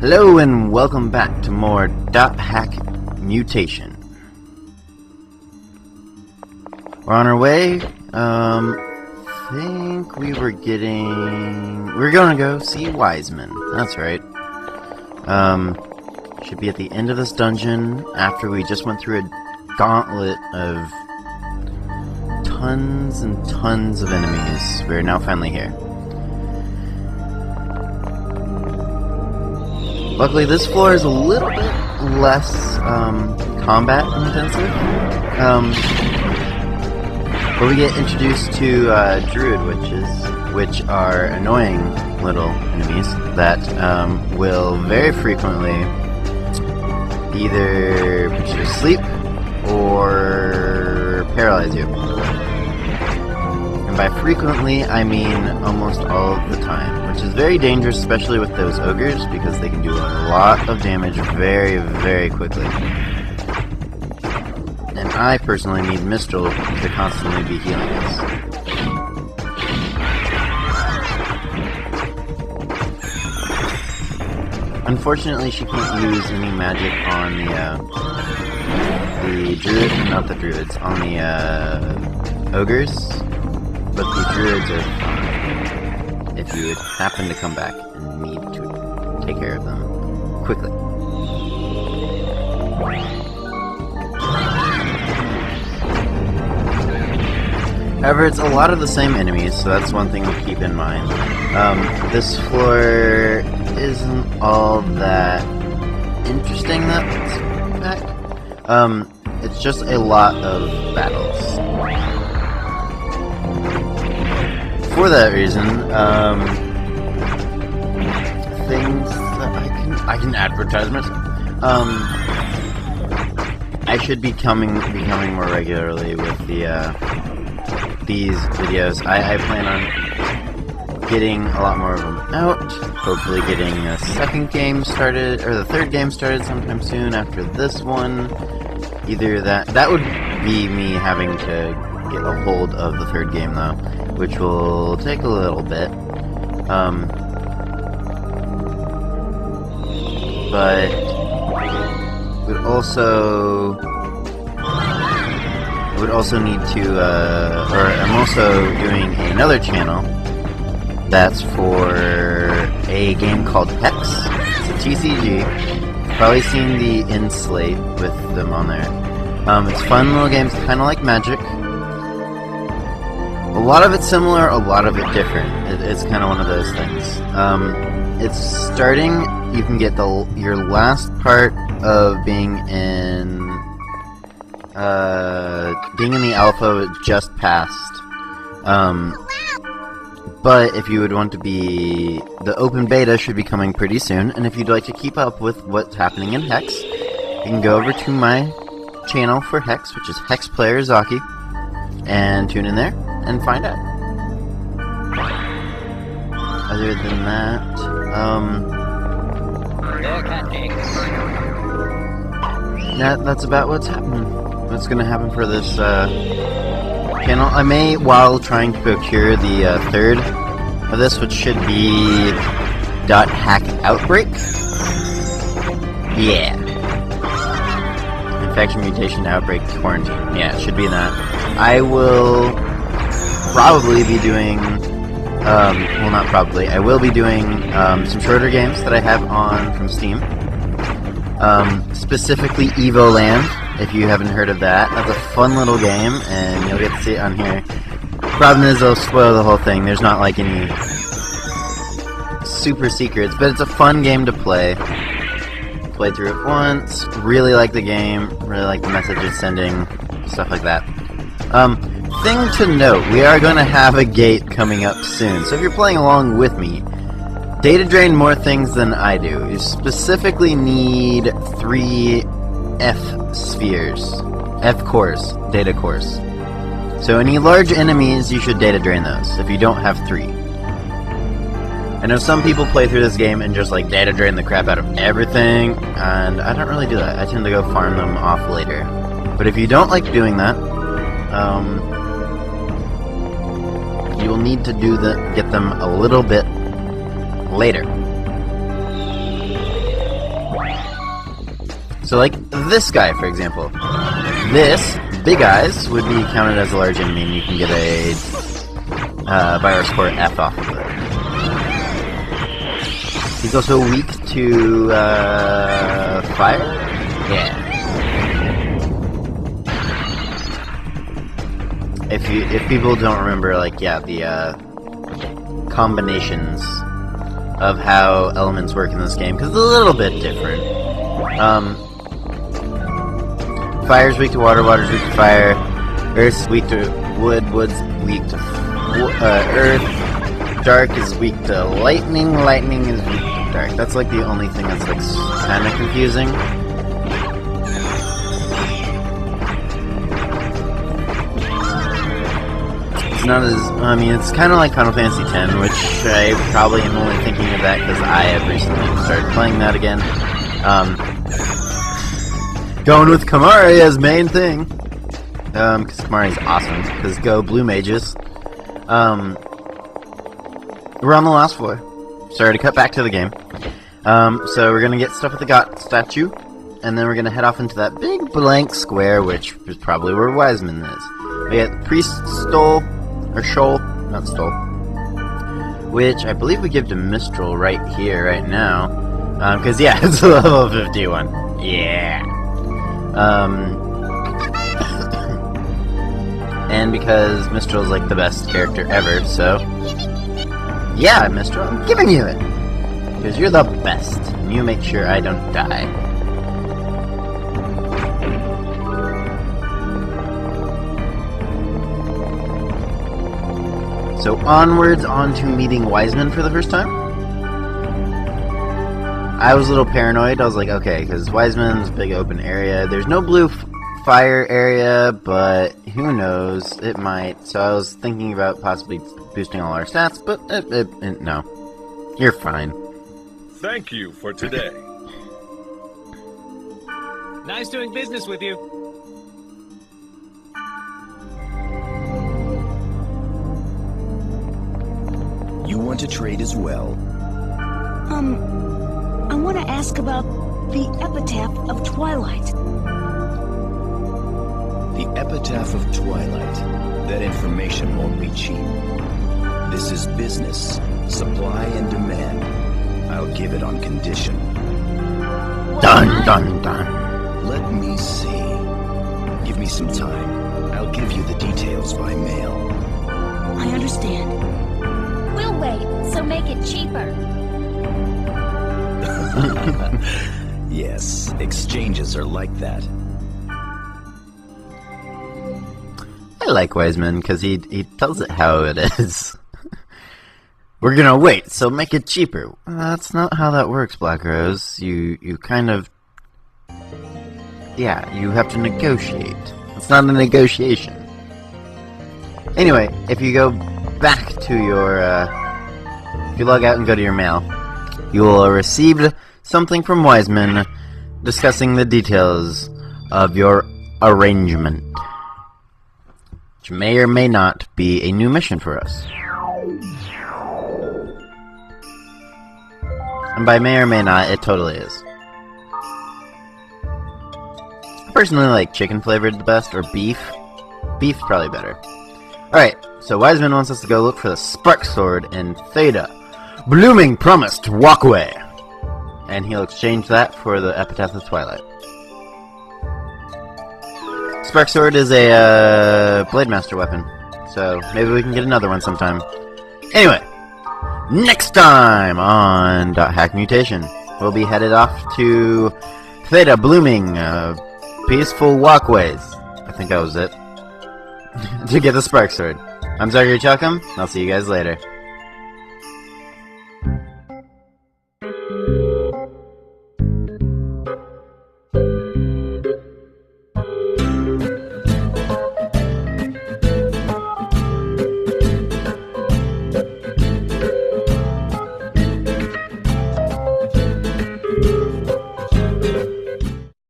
Hello and welcome back to more .hack Mutation. We're on our way. Think we were gonna go see Wiseman. That's right. Should be at the end of this dungeon after we just went through a gauntlet of tons and tons of enemies. We're now finally here. Luckily, this floor is a little bit less combat intensive, but we get introduced to Druid which are annoying little enemies that will very frequently either put you to sleep or paralyze you. And by frequently, I mean almost all of the time, which is very dangerous, especially with those ogres, because they can do a lot of damage very, very quickly. And I personally need Mistral to constantly be healing us. Unfortunately, she can't use any magic on the druid, not the druids, on the ogres, but the druids are fine if you would happen to come back and need to take care of them quickly. However, it's a lot of the same enemies, so that's one thing to keep in mind. This floor isn't all that interesting, that's a fact. It's just a lot of battles. For that reason, things that I can advertisement. I should be becoming more regularly with these videos. I plan on getting a lot more of them out. Hopefully getting a second game started, or the third game started sometime soon after this one. Either that would be me having to get a hold of the third game though, which will take a little bit. But would also need to, or I'm also doing another channel that's for a game called Hex. It's a TCG. You've probably seen the end slate with them on there. It's fun little games, kind of like Magic. A lot of it similar, a lot of it different. It's kind of one of those things. It's starting, you can get your last part of being in the alpha just passed. But if you would want to be, the open beta should be coming pretty soon, and if you'd like to keep up with what's happening in Hex, you can go over to my channel for Hex, which is Hex Player Zaki, and tune in there and find out. Other than that, that's about what's happening. What's going to happen for this channel. I may, while trying to procure the third of this, which should be .hack Outbreak. Yeah. Infection, Mutation, Outbreak, Quarantine. Yeah, it should be that. I will probably be doing, well, not probably, I will be doing some shorter games that I have on from Steam. Specifically Evoland, if you haven't heard of that. That's a fun little game, and you'll get to see it on here. Problem is, they'll spoil the whole thing. There's not like any super secrets, but it's a fun game to play. Played through it once, really like the game, really like the message it's sending, stuff like that. Thing to note, we are going to have a gate coming up soon, so if you're playing along with me, data drain more things than I do. You specifically need 3 F spheres. F cores. Data cores. So any large enemies, you should data drain those, if you don't have 3. I know some people play through this game and just like data drain the crap out of everything, and I don't really do that. I tend to go farm them off later. But if you don't like doing that, you will need to get them a little bit later. So like this guy, for example. This, Big Eyes, would be counted as a large enemy, and you can get a virus score F off of it. He's also weak to fire? Yeah. If people don't remember, like, yeah, the combinations of how elements work in this game, because it's a little bit different. Fire's weak to water, water's weak to fire, earth's weak to wood, wood's weak to earth, dark is weak to lightning, lightning is weak to dark. That's like the only thing that's like kind of confusing. It's not as, I mean, it's kind of like Final Fantasy X, which I probably am only thinking of that because I have recently started playing that again. Going with Kamari as main thing. Because Kamari's awesome. Because go Blue Mages. We're on the last floor. Sorry to cut back to the game. So we're gonna get stuff with the God statue. And then we're gonna head off into that big blank square, which is probably where Wiseman is. We got Priest Stole, or Shoal, not Stole. Which I believe we give to Mistral right here, right now. Because yeah, it's a level 51. Yeah. And because Mistral's like the best character ever, so yeah, Mistral, I'm giving you it! Because you're the best, and you make sure I don't die. So onwards onto meeting Wiseman for the first time. I was a little paranoid. I was like, okay, because Wiseman's a big open area. There's no blue fire area, but who knows? It might. So I was thinking about possibly boosting all our stats, but no. You're fine. Thank you for today. Nice doing business with you. You want to trade as well? I want to ask about the Epitaph of Twilight. The Epitaph of Twilight. That information won't be cheap. This is business. Supply and demand. I'll give it on condition. Dun dun dun. Let me see. Give me some time. I'll give you the details by mail. I understand. We'll wait, so make it cheaper. Yes, exchanges are like that. I like Wiseman because he tells it how it is. We're gonna wait, so make it cheaper. That's not how that works, BlackRose. You kind of, yeah, you have to negotiate. It's not a negotiation. Anyway, if you go back to your, if you log out and go to your mail, you will have received something from Wiseman discussing the details of your arrangement, which may or may not be a new mission for us. And by may or may not, it totally is. I personally like chicken flavored the best, or beef. Beef's probably better. Alright, so Wiseman wants us to go look for the Spark Sword in Theta, Blooming Promised Walkway. And he'll exchange that for the Epitaph of Twilight. Spark Sword is a Blade Master weapon, so maybe we can get another one sometime. Anyway, next time on .hack Mutation, we'll be headed off to Theta, Blooming, Peaceful Walkways. I think that was it. To get the Spark Sword. I'm Zachary Chuckham. I'll see you guys later.